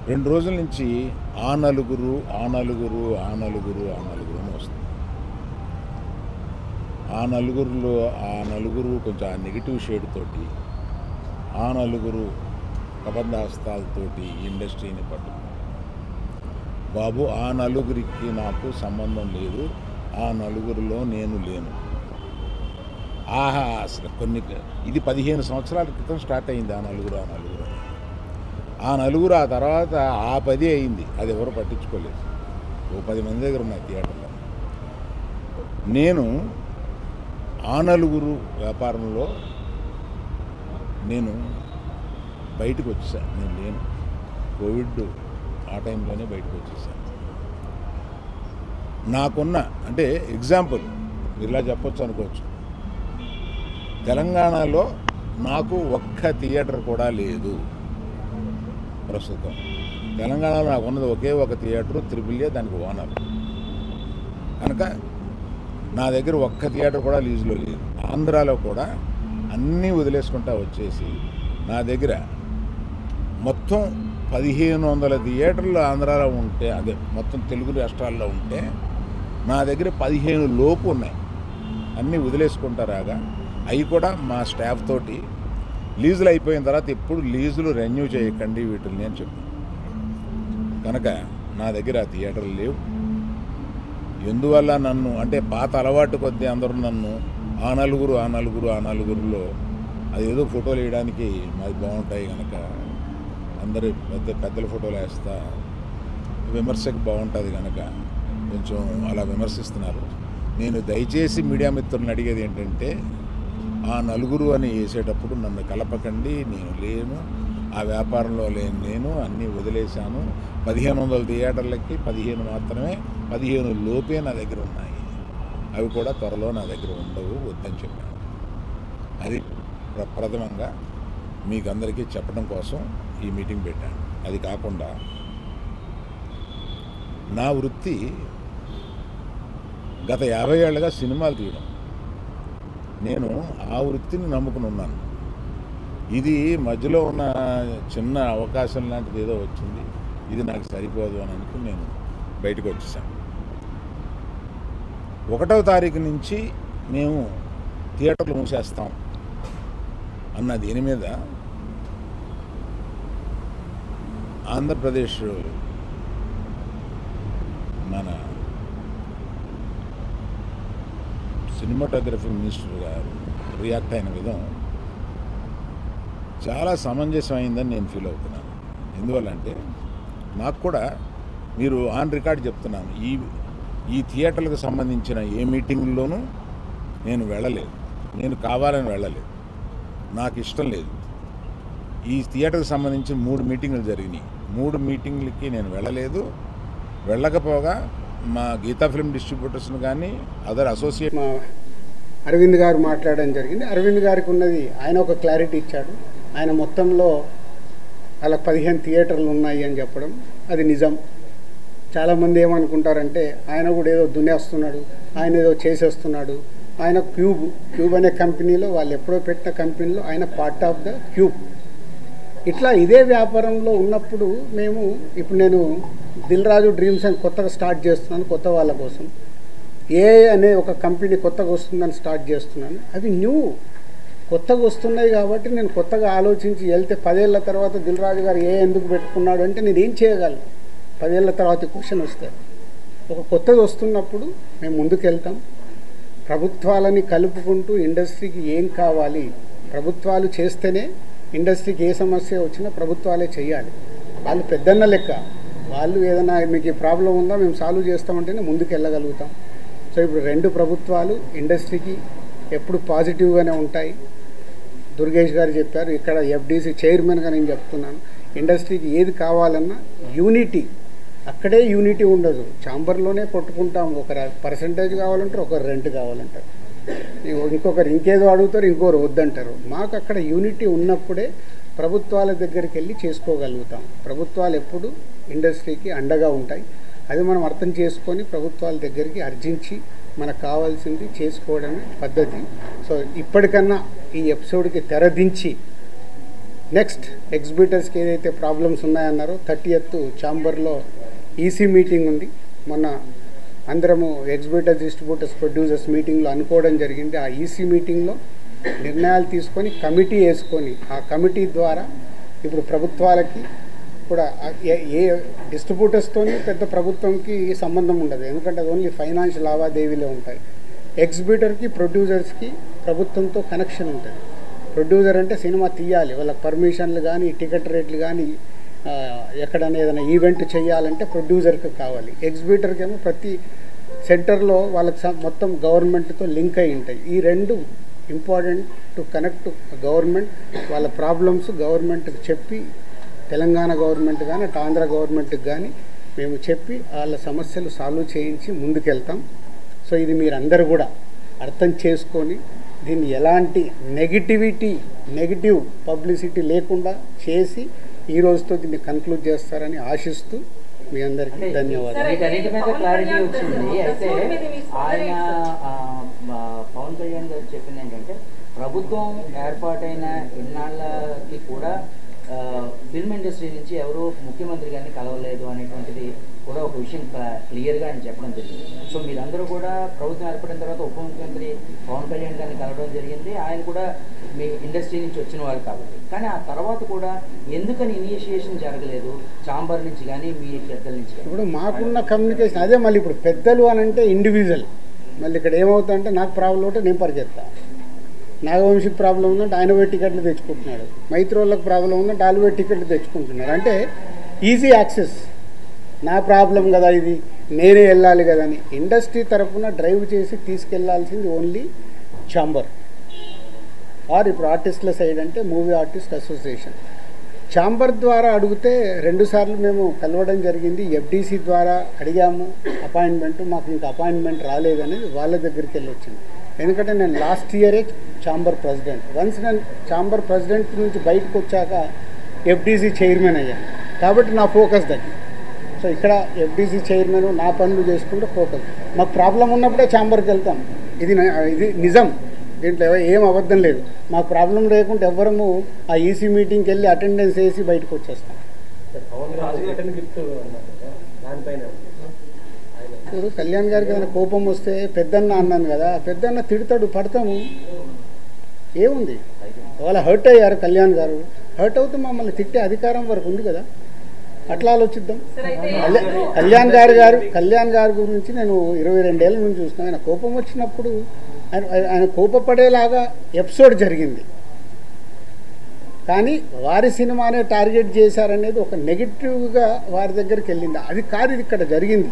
2 రోజుల నుంచి ఆ నలుగురు అని వస్తుంది. ఆ నలుగురు కొంచెం ఆ నెగిటివ్ షేడ్ తోటి, ఆ నలుగురు కబంధహస్తాలతోటి ఇండస్ట్రీని పట్టుకు. బాబు, ఆ నలుగురికి నాకు సంబంధం లేదు, ఆ నలుగురిలో నేను లేను. అసలు ఇది 15 సంవత్సరాల క్రితం స్టార్ట్ అయింది ఆ నలుగురు. ఆ తర్వాత ఆ 10 అయింది, అది ఎవరు పట్టించుకోలేదు. ఓ 10 మంది దగ్గర ఉన్నాయి థియేటర్లో. నేను ఆ నలుగురు వ్యాపారంలో నేను బయటకు వచ్చేసాను. నేను లేను. కోవిడ్ ఆ టైంలోనే బయటకు వచ్చేసాను. నాకున్న అంటే ఎగ్జాంపుల్ ఇలా చెప్పొచ్చు అనుకోవచ్చు, తెలంగాణలో నాకు ఒక్క థియేటర్ కూడా లేదు ప్రస్తుతం. తెలంగాణలో నాకు ఉన్నది ఒకే ఒక థియేటరు, త్రిబుల్ఏ, దానికి ఓనర్. కనుక నా దగ్గర ఒక్క థియేటర్ కూడా లీజులో లేదు. ఆంధ్రాలో కూడా అన్నీ వదిలేసుకుంటా వచ్చేసి నా దగ్గర మొత్తం 1500 థియేటర్లు ఆంధ్రాలో ఉంటే, అదే మొత్తం తెలుగు రాష్ట్రాల్లో ఉంటే నా దగ్గర 15 లోపు ఉన్నాయి. అన్నీ వదిలేసుకుంటారాగా అవి కూడా మా స్టాఫ్ తోటి లీజులు అయిపోయిన తర్వాత ఎప్పుడు లీజులు రెన్యూ చేయకండి వీటిని అని చెప్పాను. కనుక నా దగ్గర ఆ థియేటర్లు లేవు. ఎందువల్ల నన్ను అంటే పాత అలవాటు కొద్దీ అందరూ నన్ను ఆ నలుగురులో అదేదో ఫోటోలు వేయడానికి మాది బాగుంటాయి కనుక అందరు పెద్దల ఫోటోలు వేస్తా, విమర్శకు బాగుంటుంది కనుక కొంచెం అలా విమర్శిస్తున్నారు. నేను దయచేసి మీడియా మిత్రులను అడిగేది ఏంటంటే, ఆ నలుగురు అని వేసేటప్పుడు నన్ను కలపకండి. నేను లేను, ఆ వ్యాపారంలో లేను. నేను అన్నీ వదిలేశాను. 1500 థియేటర్లకి 15 మాత్రమే, 15 లోపే నా దగ్గర ఉన్నాయి. అవి కూడా త్వరలో నా దగ్గర ఉండవు, వద్దని చెప్పాను. అది ప్రథమంగా మీకు అందరికీ చెప్పడం కోసం ఈ మీటింగ్ పెట్టాను. అది కాకుండా నా వృత్తి గత 50 ఏళ్ళుగా సినిమాలు తీయడం. నేను ఆ వృత్తిని నమ్ముకుని ఉన్నాను. ఇది మధ్యలో ఉన్న చిన్న అవకాశం లాంటిది ఏదో వచ్చింది, ఇది నాకు సరిపోదు అని అనుకుని నేను బయటకు వచ్చేసాను. 1వ తారీఖు నుంచి మేము థియేటర్లు మూసేస్తాం అన్న దీని మీద ఆంధ్రప్రదేశ్ మన సినిమాటోగ్రఫీ మినిస్టర్ గారు రియాక్ట్ అయిన విధం చాలా సమంజసమైందని నేను ఫీల్ అవుతున్నాను. ఎందువల్లంటే నాకు కూడా మీరు ఆన్ రికార్డ్ చెప్తున్నాను, ఈ థియేటర్లకు సంబంధించిన ఏ మీటింగ్లోనూ నేను వెళ్ళలేదు. నేను కావాలని వెళ్ళలేదు, నాకు ఇష్టం లేదు. ఈ థియేటర్కి సంబంధించిన 3 మీటింగులు జరిగినాయి. 3 మీటింగ్లకి నేను వెళ్ళలేదు. వెళ్ళకపోగా మా గీతా ఫిల్మ్ డిస్ట్రిబ్యూటర్స్ని కానీ అదర్ అసోసియేట్ మా అరవింద్ గారు మాట్లాడడం జరిగింది. అరవింద్ గారికి ఉన్నది ఆయన ఒక క్లారిటీ ఇచ్చాడు. ఆయన మొత్తంలో అలా 15 థియేటర్లు ఉన్నాయి అని చెప్పడం అది నిజం. చాలామంది ఏమనుకుంటారంటే ఆయన కూడా ఏదో దున్నేస్తున్నాడు, ఆయన ఏదో చేసేస్తున్నాడు. ఆయన క్యూబ్ అనే కంపెనీలో, వాళ్ళు ఎప్పుడో పెట్టిన కంపెనీలో ఆయన పార్ట్ ఆఫ్ ద క్యూబ్. ఇట్లా ఇదే వ్యాపారంలో ఉన్నప్పుడు ఇప్పుడు నేను దిల్ రాజు డ్రీమ్స్ అని కొత్తగా స్టార్ట్ చేస్తున్నాను, కొత్త వాళ్ళ కోసం. అనే ఒక కంపెనీ కొత్తగా వస్తుందని స్టార్ట్ చేస్తున్నాను. అవి కొత్తగా వస్తున్నాయి కాబట్టి నేను కొత్తగా ఆలోచించి వెళ్తే 10 ఏళ్ల తర్వాత దిల్ రాజు గారు ఎందుకు పెట్టుకున్నాడు అంటే నేను ఏం చేయగలను? 10 ఏళ్ల తర్వాత క్వశ్చన్ వస్తుంది. ఒక కొత్తది వస్తున్నప్పుడు మేము ముందుకు వెళ్తాం. ప్రభుత్వాలని కలుపుకుంటూ ఇండస్ట్రీకి ఏం కావాలి, ప్రభుత్వాలు చేస్తేనే ఇండస్ట్రీకి ఏ సమస్య వచ్చినా ప్రభుత్వాలే చేయాలి. వాళ్ళు పెద్దన్న లెక్క, వాళ్ళు ఏదైనా మీకు ప్రాబ్లం ఉందా మేము సాల్వ్ చేస్తామంటేనే ముందుకు వెళ్ళగలుగుతాం. సో ఇప్పుడు 2 ప్రభుత్వాలు ఇండస్ట్రీకి ఎప్పుడు పాజిటివ్గానే ఉంటాయి. దుర్గేష్ గారు చెప్పారు, ఇక్కడ ఎఫ్డీసీ చైర్మన్గా నేను చెప్తున్నాను, ఇండస్ట్రీకి ఏది కావాలన్నా యూనిటీ, అక్కడే యూనిటీ ఉండదు. ఛాంబర్లోనే కొట్టుకుంటాం. ఒకరు పర్సంటేజ్ కావాలంటారు, ఒకరు రెంట్ కావాలంటారు, ఇంకొకరు ఇంకేదో అడుగుతారు, ఇంకొకరు వద్దంటారు. మాకు అక్కడ యూనిటీ ఉన్నప్పుడే ప్రభుత్వాల దగ్గరికి వెళ్ళి చేసుకోగలుగుతాం. ప్రభుత్వాలు ఎప్పుడు ఇండస్ట్రీకి అండగా ఉంటాయి. అది మనం అర్థం చేసుకొని ప్రభుత్వాల దగ్గరికి అర్జించి మనకు కావాల్సింది చేసుకోవడమే పద్ధతి. సో ఇప్పటికన్నా ఈ ఎపిసోడ్కి తెరదించి నెక్స్ట్ ఎగ్జిబిటర్స్కి ఏదైతే ప్రాబ్లమ్స్ ఉన్నాయన్నారో 30th ఛాంబర్లో ఈసీ మీటింగ్ ఉంది. మొన్న అందరము ఎగ్జిబిటర్స్, డిస్ట్రిబ్యూటర్స్, ప్రొడ్యూసర్స్ మీటింగ్లో అనుకోవడం జరిగింది. ఆ ఈసీ మీటింగ్లో నిర్ణయాలు తీసుకొని కమిటీ వేసుకొని ఆ కమిటీ ద్వారా ఇప్పుడు ప్రభుత్వాలకి కూడా ఏ డిస్ట్రిబ్యూటర్స్తోని పెద్ద ప్రభుత్వంకి సంబంధం ఉండదు, ఎందుకంటే అది ఓన్లీ ఫైనాన్షియల్ లావాదేవీలే ఉంటాయి. ఎగ్జిబిటర్కి, ప్రొడ్యూసర్స్కి ప్రభుత్వంతో కనెక్షన్ ఉంటుంది. ప్రొడ్యూసర్ అంటే సినిమా తీయాలి, వాళ్ళకి పర్మిషన్లు కానీ టికెట్ రేట్లు కానీ ఎక్కడైనా ఏదైనా ఈవెంట్ చేయాలంటే ప్రొడ్యూసర్కి కావాలి. ఎగ్జిబిటర్కి ఏమో ప్రతి సెంటర్లో వాళ్ళకి మొత్తం గవర్నమెంట్తో లింక్ అయి ఉంటాయి. ఈ రెండు ఇంపార్టెంట్ టు కనెక్ట్ గవర్నమెంట్. వాళ్ళ ప్రాబ్లమ్స్ గవర్నమెంట్కి చెప్పి, తెలంగాణ గవర్నమెంట్ కానీ అటు ఆంధ్ర గవర్నమెంట్కి కానీ మేము చెప్పి వాళ్ళ సమస్యలు సాల్వ్ చేయించి ముందుకెళ్తాం. సో ఇది మీరందరూ కూడా అర్థం చేసుకొని దీన్ని ఎలాంటి నెగిటివ్ పబ్లిసిటీ లేకుండా చేసి ఈ రోజుతో దీన్ని కన్క్లూడ్ చేస్తారని ఆశిస్తూ మీ అందరికీ ధన్యవాదాలు. వీటన్నిటి మీద క్లారిటీ వచ్చింది. అయితే ఆయన పవన్ కళ్యాణ్ గారు చెప్పింది ఏంటంటే ప్రభుత్వం ఏర్పాటైన ఇన్నాళ్ళకి కూడా ఫిల్మ్ ఇండస్ట్రీ నుంచి ఎవరు ముఖ్యమంత్రి గారిని కలవలేదు అనేటువంటిది కూడా ఒక విషయం క్లియర్గా ఆయన చెప్పడం జరిగింది. సో మీరందరూ కూడా ప్రభుత్వం ఏర్పడిన తర్వాత ఉప ముఖ్యమంత్రి పవన్ కళ్యాణ్ గారిని కలవడం జరిగింది. ఆయన కూడా మీ ఇండస్ట్రీ నుంచి వచ్చిన వారు కాబట్టి, కానీ ఆ తర్వాత కూడా ఎందుకని ఇనిషియేషన్ జరగలేదు ఛాంబర్ నుంచి కానీ మీ పెద్దల నుంచి? ఇప్పుడు మాకున్న కమ్యూనికేషన్ అదే. మళ్ళీ ఇప్పుడు పెద్దలు అని అంటే ఇండివిజువల్. మళ్ళీ ఇక్కడ ఏమవుతుందంటే నాకు ప్రాబ్లం ఉంటే నేను పరిగెత్తా, నాగవంశీకి ప్రాబ్లం ఉందంటే ఆయన పోయి టికెట్లు తెచ్చుకుంటున్నాడు, మైత్రోళ్ళకి ప్రాబ్లం ఉందంటే వాళ్ళు పోయి టికెట్లు తెచ్చుకుంటున్నారు. అంటే ఈజీ యాక్సెస్. నా ప్రాబ్లం కదా ఇది, నేనే వెళ్ళాలి కదా అని ఇండస్ట్రీ తరఫున డ్రైవ్ చేసి తీసుకెళ్లాల్సింది ఓన్లీ ఛాంబర్. ఆర్ ఇప్పుడు ఆర్టిస్టుల సైడ్ అంటే మూవీ ఆర్టిస్ట్ అసోసియేషన్. ఛాంబర్ ద్వారా అడిగితే 2 సార్లు మేము కలవడం జరిగింది. ఎఫ్డీసీ ద్వారా అడిగాము అపాయింట్మెంట్, మాకు ఇంకా అపాయింట్మెంట్ రాలేదనేది వాళ్ళ దగ్గరికి వెళ్ళి వచ్చింది. ఎందుకంటే నేను లాస్ట్ ఇయరే ఛాంబర్ ప్రెసిడెంట్. వన్స్ నేను ఛాంబర్ ప్రెసిడెంట్ నుంచి బయటకు వచ్చాక ఎఫ్డీసీ చైర్మన్ అయ్యాను, కాబట్టి నా ఫోకస్ దగ్గర. సో ఇక్కడ ఎఫ్డీసీ చైర్మన్ నా పనులు చేసుకుంటే ఫోకస్. మాకు ప్రాబ్లం ఉన్నప్పుడే ఛాంబర్కి వెళ్తాం. ఇది నిజం, దీంట్లో ఏం అబద్ధం లేదు. మాకు ప్రాబ్లం లేకుంటే ఎవ్వరము ఆ ఈసీ మీటింగ్కి వెళ్ళి అటెండెన్స్ వేసి బయటకు వచ్చేస్తాం. ఇప్పుడు కళ్యాణ్ గారికి ఏదైనా కోపం వస్తే పెద్దన్న అన్నాను కదా, పెద్దన్న తిడతాడు, పడతాము, ఏముంది. వాళ్ళ హర్ట్ అయ్యారు కళ్యాణ్ గారు, హర్ట్ అవుతూ మమ్మల్ని తిట్టే అధికారం వరకు ఉంది కదా, అట్లా ఆలోచిద్దాం. కళ్యాణ్ గారి గురించి నేను 22 ఏళ్ళ నుంచి చూస్తున్నాను. ఆయన కోపం వచ్చినప్పుడు ఆయన కోపపడేలాగా ఎపిసోడ్ జరిగింది, కానీ వారి సినిమానే టార్గెట్ చేశారనేది ఒక నెగిటివ్గా వారి దగ్గరికి వెళ్ళింది. అది కాదు ఇది ఇక్కడ జరిగింది.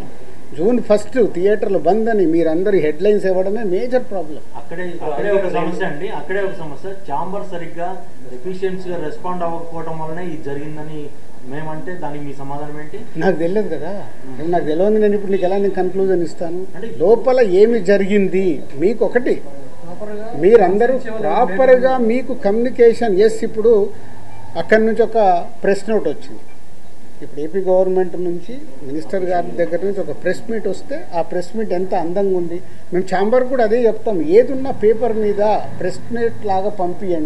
June 1 థియేటర్లు బంద్ అని మీరందరూ హెడ్లైన్స్ ఇవ్వడమే మేజర్ ప్రాబ్లం. అక్కడే ఒక సమస్య. ఛాంబర్ సరిగ్గా ఎఫిషియన్సీగా రెస్పాండ్ అవ్వకపోవడం వల్లనే ఇది జరిగిందని మేమంటే దానికి మీ సమాధానం ఏంటి? నాకు తెలియదు కదా, నాకు తెలియదు. నేను ఇప్పుడు నీకు ఎలా నేను కన్క్లూజన్ ఇస్తాను? లోపల ఏమి జరిగింది మీకు ఒకటి, మీరందరూ ప్రాపర్గా మీకు కమ్యూనికేషన్. ఎస్, ఇప్పుడు అక్కడి నుంచి ఒక ప్రెస్ నోట్ వచ్చింది. ఇప్పుడు ఏపీ గవర్నమెంట్ నుంచి మినిస్టర్ గారి దగ్గర నుంచి ఒక ప్రెస్ మీట్ వస్తే ఆ ప్రెస్ మీట్ ఎంత అందంగా ఉంది. మేము ఛాంబర్ కూడా అదే చెప్తాం, ఏదున్నా పేపర్ మీద ప్రెస్ మీట్ లాగా పంపియండి.